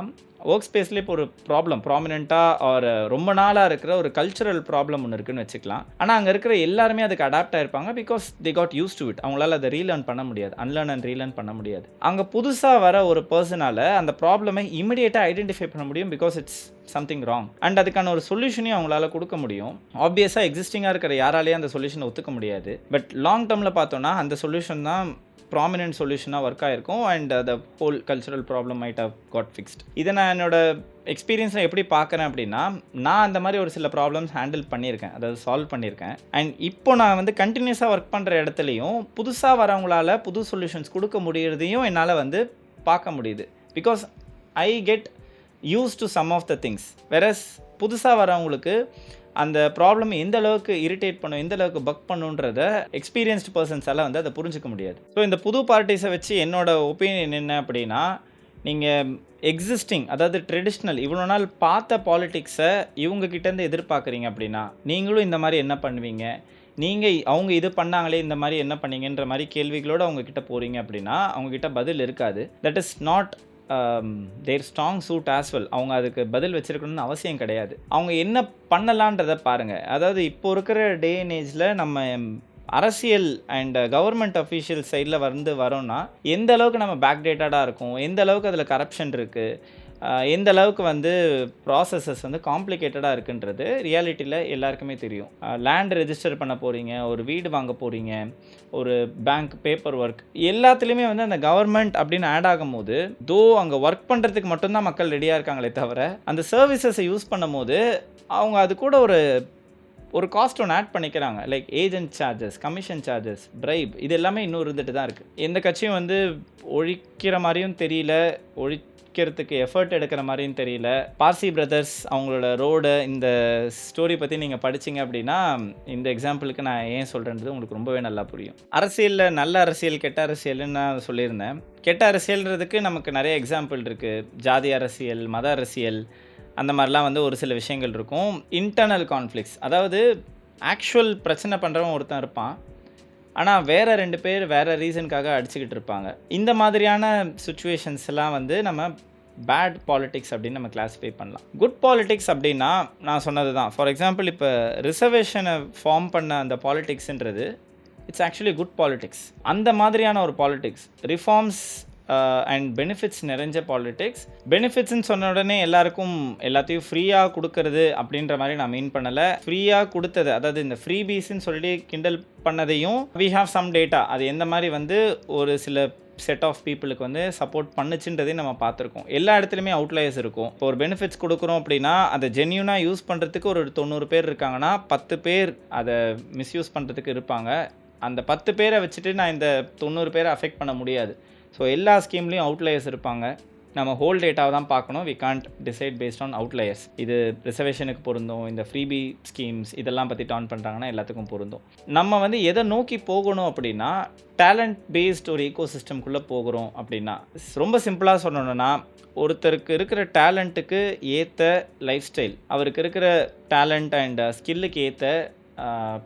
ஒர்க் ஸ்பேஸ்லேயே இப்போ ஒரு ப்ராப்ளம் ப்ராமினெண்ட்டாக ஒரு ரொம்ப நாளாக இருக்கிற ஒரு கல்ச்சுரல் ப்ராப்ளம் ஒன்று இருக்குன்னு வச்சுக்கலாம். ஆனால் அங்கே இருக்கிற எல்லாருமே அதுக்கு அடாப்ட் ஆகிருப்பாங்க, because they got use to it. அவங்களால அதை ரீலேர்ன் பண்ண முடியாது, அன்லேர்ன் அண்ட் ரீலேர்ன் பண்ண முடியாது. அங்கே புதுசாக வர ஒரு பர்சனால் அந்த ப்ராப்ளமை இமிடியேட்டாக ஐடென்டிஃபை பண்ண முடியும், because it's something wrong. And அதுக்கான ஒரு சொல்யூஷனையும் அவங்களால கொடுக்க முடியும். ஆப்வியஸாக எக்ஸிஸ்டிங்காக இருக்கிற யாராலேயும் அந்த சொல்யூஷனை ஒத்துக்க முடியாது. பட் லாங் டேர்மில் பார்த்தோன்னா அந்த சொல்யூஷன் தான் ப்ராமினென்ட் சொல்யூஷனாக ஒர்க் ஆகிருக்கும். And the whole cultural problem might have got fixed. இதை நான் என்னோடய எக்ஸ்பீரியன்ஸில் எப்படி பார்க்குறேன் அப்படின்னா, நான் அந்த மாதிரி ஒரு சில ப்ராப்ளம்ஸ் ஹேண்டில் பண்ணியிருக்கேன், அதாவது சால்வ் பண்ணியிருக்கேன். அண்ட் இப்போ நான் வந்து கண்டினியூஸாக ஒர்க் பண்ணுற இடத்துலையும் புதுசாக வரவங்களால் புது சொல்யூஷன்ஸ் கொடுக்க முடியறதையும் என்னால் வந்து பார்க்க முடியுது. Because I get used to some of the things. Versus புதுசாக வரவங்களுக்கு அந்த ப்ராப்ளம் எந்த அளவுக்கு இரிட்டேட் பண்ணும், எந்த அளவுக்கு பக் பண்ணுன்றத எக்ஸ்பீரியன்ஸ்டு பர்சன்ஸால வந்து அதை புரிஞ்சுக்க முடியாது. ஸோ இந்த புது பார்ட்டிஸை வச்சு என்னோட ஒப்பீனியன் என்ன அப்படின்னா, நீங்கள் எக்ஸிஸ்டிங் அதாவது ட்ரெடிஷ்னல் இவ்வளோ நாள் பார்த்த பாலிடிக்ஸை இவங்க கிட்டேருந்து எதிர்பார்க்குறீங்க அப்படின்னா, நீங்களும் இந்த மாதிரி என்ன பண்ணுவீங்க, நீங்கள் அவங்க இது பண்ணாங்களே இந்த மாதிரி என்ன பண்ணீங்கன்ற மாதிரி கேள்விகளோடு அவங்கக்கிட்ட போகிறீங்க அப்படின்னா, அவங்கக்கிட்ட பதில் இருக்காது. That is not their strong suit as well. அவங்க அதுக்கு பதில் வச்சுருக்கணும்னு அவசியம் கிடையாது. அவங்க என்ன பண்ணலான்றதை பாருங்கள். அதாவது இப்போ இருக்கிற டே அண்ட் ஏஜில் நம்ம அரசியல் அண்ட் கவர்மெண்ட் அஃபீஷியல் சைடில் வரோன்னா எந்த அளவுக்கு நம்ம பேக் டேட்டடாக இருக்கும், எந்த அளவுக்கு அதில் கரப்ஷன் இருக்குது, எந்த அளவுக்கு வந்து ப்ராசஸஸ் வந்து காம்ப்ளிகேட்டடாக இருக்குன்றது ரியாலிட்டியில் எல்லாருக்குமே தெரியும். லேண்ட் ரெஜிஸ்டர் பண்ண போகிறீங்க, ஒரு வீடு வாங்க போகிறீங்க, ஒரு பேங்க் பேப்பர் ஒர்க் எல்லாத்துலேயுமே வந்து அந்த கவர்மெண்ட் அப்படின்னு ஆட் ஆகும்போது அங்கே ஒர்க் பண்ணுறதுக்கு மட்டும்தான் மக்கள் ரெடியாக இருக்காங்களே தவிர அந்த சர்வீசஸை யூஸ் பண்ணும் போது அவங்க அது கூட ஒரு காஸ்ட் ஒன்று ஆட் பண்ணிக்கிறாங்க. Like agent charges, commission charges, bribe, இது எல்லாமே இன்னும் இருந்துட்டு தான் இருக்குது. எந்த கட்சியும் வந்து ஒழிக்கிற மாதிரியும் தெரியல, ஒழிக்கிறதுக்கு எஃபர்ட் எடுக்கிற மாதிரியும் தெரியல. பார்சி பிரதர்ஸ் அவங்களோட ரோடு இந்த ஸ்டோரி பற்றி நீங்கள் படிச்சிங்க அப்படின்னா இந்த எக்ஸாம்பிளுக்கு நான் ஏன் சொல்கிறேன்றது உங்களுக்கு ரொம்பவே நல்லா புரியும். அரசியலில் நல்ல அரசியல், கெட்ட அரசியல்னு நான் சொல்லியிருந்தேன். கெட்ட அரசியல்ன்றதுக்கு நமக்கு நிறைய எக்ஸாம்பிள் இருக்குது. ஜாதி அரசியல், மத அரசியல், அந்த மாதிரிலாம் வந்து ஒரு சில விஷயங்கள் இருக்கும். இன்டர்னல் கான்ஃப்ளிக்ஸ், அதாவது ஆக்சுவல் பிரச்சனை பண்ணுறவன் ஒருத்தன் இருப்பான், ஆனால் வேறு 2 பேர் வேறு ரீசனுக்காக அடிச்சுக்கிட்டு இருப்பாங்க. இந்த மாதிரியான சுச்சுவேஷன்ஸ் எல்லாம் வந்து நம்ம பேட் பாலிடிக்ஸ் அப்படின்னு நம்ம கிளாஸிஃபை பண்ணலாம். குட் பாலிடிக்ஸ் அப்படின்னா நான் சொன்னது தான். ஃபார் எக்ஸாம்பிள் இப்போ ரிசர்வேஷனை ஃபார்ம் பண்ண அந்த பாலிடிக்ஸ்ன்றது இட்ஸ் ஆக்சுவலி குட் பாலிடிக்ஸ். அந்த மாதிரியான ஒரு பாலிடிக்ஸ், ரிஃபார்ம்ஸ் அண்ட் பெனிஃபிட்ஸ் நிறைஞ்ச பாலிடிக்ஸ். பெனிஃபிட்ஸ்ன்னு சொன்ன உடனே எல்லாத்தையும் ஃப்ரீயாக கொடுக்கறது அப்படின்ற மாதிரி நான் மீன் பண்ணலை. ஃப்ரீயாக கொடுத்தது, அதாவது இந்த ஃப்ரீபீஸ்ன்னு சொல்லி கிண்டல் பண்ணதையும் வி ஹாவ் சம் டேட்டா, அது எந்த மாதிரி வந்து ஒரு சில செட் ஆஃப் பீப்புளுக்கு வந்து சப்போர்ட் பண்ணுச்சுன்றதையும் நம்ம பார்த்துருக்கோம். எல்லா இடத்துலையுமே அவுட்லயர்ஸ் இருக்கும். இப்போ ஒரு பெனிஃபிட்ஸ் கொடுக்குறோம் அப்படின்னா அதை ஜென்யூனாக யூஸ் பண்ணுறதுக்கு ஒரு 90 பேர் இருக்காங்கன்னா 10 பேர் அதை மிஸ்யூஸ் பண்ணுறதுக்கு இருப்பாங்க. அந்த 10 பேரை வச்சுட்டு நான் இந்த 90 பேரை அஃபெக்ட் பண்ண முடியாது. ஸோ எல்லா ஸ்கீம்லேயும் அவுட்லயர்ஸ் இருப்பாங்க. நம்ம ஹோல் டேட்டாவை தான் பார்க்கணும். We can't decide based on outliers. இது ரிசர்வேஷனுக்கு பொருந்தும், இந்த ஃப்ரீபி ஸ்கீம்ஸ் இதெல்லாம் பற்றி டான் பண்ணுறாங்கன்னா எல்லாத்துக்கும் பொருந்தும். நம்ம வந்து எதை நோக்கி போகணும் அப்படின்னா டேலண்ட் பேஸ்ட் ஒரு ஈகோ சிஸ்டம்குள்ளே போகிறோம் அப்படின்னா, ரொம்ப சிம்பிளாக சொல்லணும்னா ஒருத்தருக்கு இருக்கிற டேலண்ட்டுக்கு ஏற்ற லைஃப் ஸ்டைல், அவருக்கு இருக்கிற டேலண்ட் அண்ட் ஸ்கில்லுக்கு ஏற்ற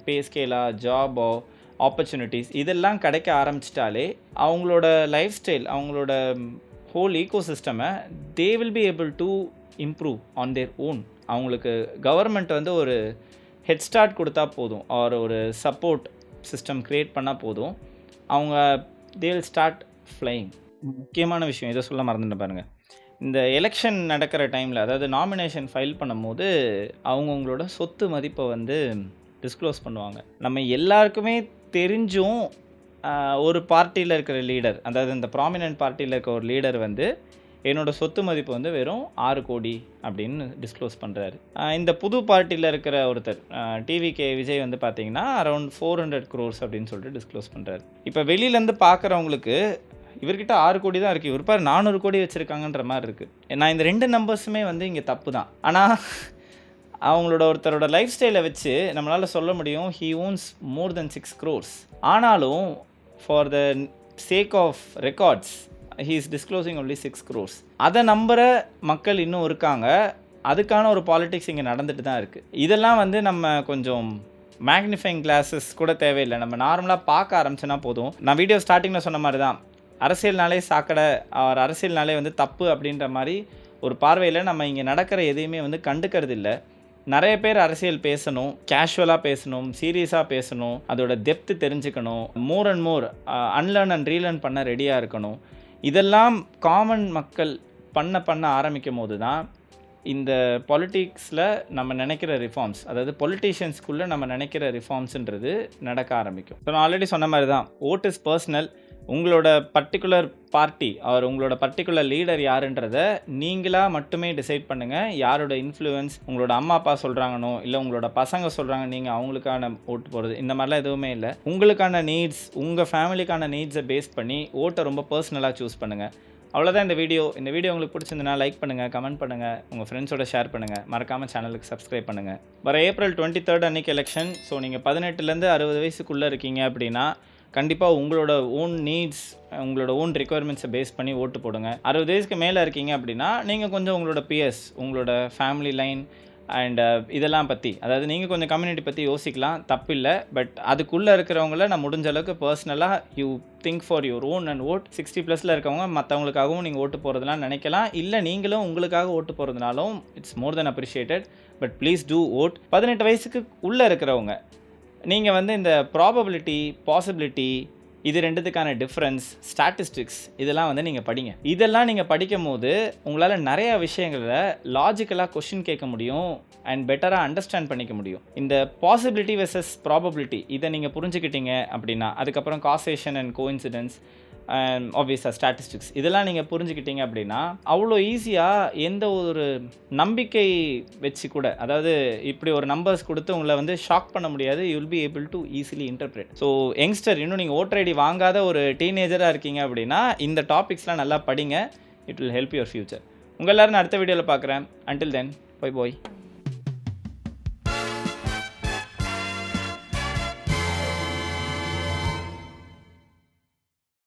பே ஸ்கேலா, ஜாபோ, ஆப்பர்ச்சுனிட்டிஸ் இதெல்லாம் கிடைக்க ஆரம்பிச்சிட்டாலே அவங்களோட லைஃப் ஸ்டைல், அவங்களோட ஹோல் ஈகோ சிஸ்டமை they will be able to improve on their own. அவங்களுக்கு கவர்மெண்ட் வந்து ஒரு ஹெட் ஸ்டார்ட் கொடுத்தா போதும், ஒரு சப்போர்ட் சிஸ்டம் க்ரியேட் பண்ணால் போதும், அவங்க தே வில் ஸ்டார்ட் ஃப்ளைங். முக்கியமான விஷயம் இதை சொல்ல மறந்துட்டு பாருங்கள். இந்த எலெக்ஷன் நடக்கிற டைமில், அதாவது நாமினேஷன் ஃபைல் பண்ணும்போது அவங்கவுங்களோட சொத்து மதிப்பை வந்து டிஸ்க்ளோஸ் பண்ணுவாங்க. நம்ம எல்லாருக்குமே தெரிஞ்சும் ஒரு பார்ட்டியில் இருக்கிற லீடர், அதாவது இந்த ப்ராமினன்ட் பார்ட்டியில் இருக்க ஒரு லீடர் வந்து என்னோடய சொத்து மதிப்பு வந்து வெறும் 6 கோடி அப்படின்னு டிஸ்க்ளோஸ் பண்ணுறாரு. இந்த புது பார்ட்டியில் இருக்கிற ஒருத்தர் டிவிகே விஜய் வந்து பார்த்திங்கன்னா அரௌண்ட் 400 crores அப்படின்னு சொல்லிட்டு டிஸ்க்ளோஸ் பண்ணுறாரு. இப்போ வெளியிலேருந்து பார்க்குறவங்களுக்கு இவர்கிட்ட 6 கோடி தான் இருக்குது, இவர் பாரு 400 கோடி வச்சுருக்காங்கன்ற மாதிரி இருக்குது. நான் இந்த 2 நம்பர்ஸுமே வந்து இங்கே தப்பு தான். ஆனால் அவங்களோட ஒருத்தரோட லைஃப் ஸ்டைலை வச்சு நம்மளால் சொல்ல முடியும் he owns more than 6 crores. ஆனாலும் for the sake of records he is disclosing only 6 crores. அதை நம்புகிற மக்கள் இன்னும் இருக்காங்க. அதுக்கான ஒரு பாலிடிக்ஸ் இங்கே நடந்துட்டு தான் இருக்குது. இதெல்லாம் வந்து நம்ம கொஞ்சம் மேக்னிஃபைங் கிளாஸஸ் கூட தேவையில்லை, நம்ம நார்மலாக பார்க்க ஆரம்பிச்சோன்னா போதும். நான் வீடியோ ஸ்டார்டிங்கில் சொன்ன மாதிரி தான், அரசியல்னாலே சாக்கடை, அரசியல்னாலே வந்து தப்பு அப்படின்ற மாதிரி ஒரு பார்வையில் நம்ம இங்கே நடக்கிற எதையுமே வந்து கண்டுக்கிறது இல்லை. நிறைய பேர் அரசியல் பேசணும், கேஷுவலாக பேசணும், சீரியஸாக பேசணும், அதோட டெப்த்து தெரிஞ்சுக்கணும், more and more unlearn and relearn பண்ண ரெடியாக இருக்கணும். இதெல்லாம் காமன் மக்கள் பண்ண ஆரம்பிக்கும் போது தான் இந்த பொலிட்டிக்ஸில் நம்ம நினைக்கிற ரிஃபார்ம்ஸ், அதாவது பொலிட்டீஷியன்ஸ்குள்ளே நம்ம நினைக்கிற ரிஃபார்ம்ஸுன்றது நடக்க ஆரம்பிக்கும். ஸோ நான் ஆல்ரெடி சொன்ன மாதிரி தான், ஓட் இஸ் பர்சனல். உங்களோட பர்டிகுலர் பார்ட்டி அவர் உங்களோட பர்டிகுலர் லீடர் யாருன்றதை நீங்களாக மட்டுமே டிசைட் பண்ணுங்கள். யாரோட இன்ஃப்ளூயன்ஸ் உங்களோட அம்மா அப்பா சொல்கிறாங்கனோ இல்லை உங்களோட பசங்க சொல்கிறாங்க நீங்கள் அவங்களுக்கான ஓட்டு போகிறது, இந்த மாதிரிலாம் எதுவுமே இல்லை. உங்களுக்கான நீட்ஸ், உங்கள் ஃபேமிலிக்கான நீட்ஸை பேஸ் பண்ணி ஓட்டை ரொம்ப பர்சனலாக சூஸ் பண்ணுங்கள். அவ்வளோதான் இந்த வீடியோ. இந்த வீடியோ உங்களுக்கு பிடிச்சிருந்தனா லைக் பண்ணுங்கள், கமெண்ட் பண்ணுங்கள், உங்கள் ஃப்ரெண்ட்ஸோட ஷேர் பண்ணுங்கள், மறக்காமல் சேனலுக்கு சப்ஸ்கிரைப் பண்ணுங்கள். வர April 23 அன்றைக்கி எலெக்ஷன். ஸோ நீங்கள் 18லேருந்து 60 வயசுக்குள்ளே இருக்கீங்க அப்படின்னா கண்டிப்பாக உங்களோட ஓன் நீட்ஸ், உங்களோட ஓன் ரெக்குயர்மெண்ட்ஸை பேஸ் பண்ணி ஓட்டு போடுங்க. 60 வயசுக்கு மேலே இருக்கீங்க அப்படின்னா நீங்கள் கொஞ்சம் உங்களோட பிஎஸ், உங்களோட ஃபேமிலி லைன் அண்ட் இதெல்லாம் பற்றி, அதாவது நீங்கள் கொஞ்சம் கம்யூனிட்டி பற்றி யோசிக்கலாம், தப்பில்லை. பட் அதுக்குள்ளே இருக்கிறவங்கள நான் முடிஞ்ச அளவுக்கு பர்சனலாக you think for your own and vote. 60+ இருக்கவங்க மற்றவங்களுக்காகவும் நீங்கள் ஓட்டு போகிறதுலாம் நினைக்கலாம். இல்லை நீங்களும் உங்களுக்காக ஓட்டு போகிறதுனாலும் it's more than appreciated. But please do vote. 18 வயசுக்கு உள்ளே இருக்கிறவங்க நீங்கள் வந்து இந்த ப்ராபபிலிட்டி, பாசிபிலிட்டி, இது ரெண்டுத்துக்கான டிஃப்ரென்ஸ், ஸ்டாட்டிஸ்டிக்ஸ் இதெல்லாம் வந்து நீங்கள் படிங்க. இதெல்லாம் நீங்கள் படிக்கும் போது உங்களால் நிறையா விஷயங்களில் லாஜிக்கலாக கொஷின் கேட்க முடியும் அண்ட் பெட்டராக அண்டர்ஸ்டாண்ட் பண்ணிக்க முடியும். இந்த பாசிபிலிட்டி வெர்சஸ் ப்ராபபிலிட்டி இதை நீங்கள் புரிஞ்சுக்கிட்டீங்க அப்படின்னா, அதுக்கப்புறம் காசேஷன் அண்ட் கோஇன்சிடென்ஸ் அண்ட் ஆப்வியஸாக ஸ்டாட்டிஸ்டிக்ஸ் இதெல்லாம் நீங்கள் புரிஞ்சுக்கிட்டீங்க அப்படின்னா அவ்வளோ ஈஸியாக எந்த ஒரு நம்பிக்கை வச்சு கூட, அதாவது இப்படி ஒரு நம்பர்ஸ் கொடுத்து உங்களை வந்து ஷாக் பண்ண முடியாது. You will be able to easily interpret. So youngster, இன்னும் நீங்கள் ஓட்டர் ஐடி வாங்காத ஒரு டீனேஜராக இருக்கீங்க அப்படின்னா இந்த டாபிக்ஸ்லாம் நல்லா படிங்க. It will help your future. உங்கள் எல்லோரும் அடுத்த வீடியோவில் பார்க்குறேன். Until then, bye bye.